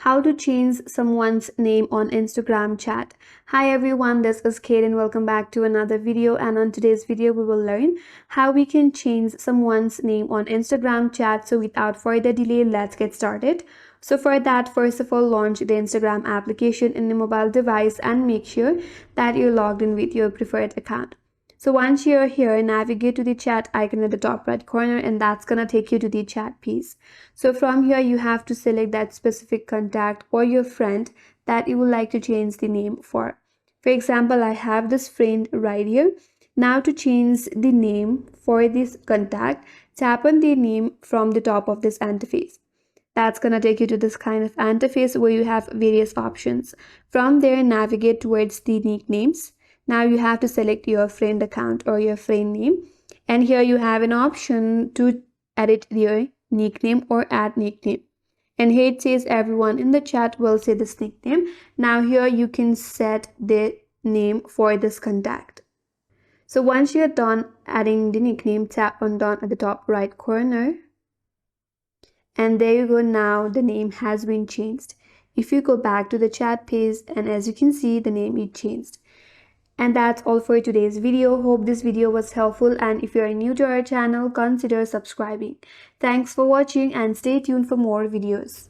how to change someone's name on Instagram chat. Hi everyone, this is Kate and welcome back to another video. And on today's video, we will learn how we can change someone's name on Instagram chat. So without further delay, let's get started. So for that, first of all, launch the Instagram application in the mobile device and make sure that you're logged in with your preferred account. So once you're here, navigate to the chat icon at the top right corner and that's gonna take you to the chat piece. So from here, you have to select that specific contact or your friend that you would like to change the name for. For example, I have this friend right here. Now to change the name for this contact, tap on the name from the top of this interface. That's gonna take you to this kind of interface where you have various options. From there, navigate towards the nicknames. Now you have to select your friend account or your friend name, and here you have an option to edit your nickname or add nickname. And here it says everyone in the chat will say this nickname. Now here you can set the name for this contact. So once you're done adding the nickname, tap on done at the top right corner. And there you go, now the name has been changed. If you go back to the chat page, and as you can see, the name is changed. And that's all for today's video. Hope this video was helpful, and if you are new to our channel, consider subscribing. Thanks for watching and stay tuned for more videos.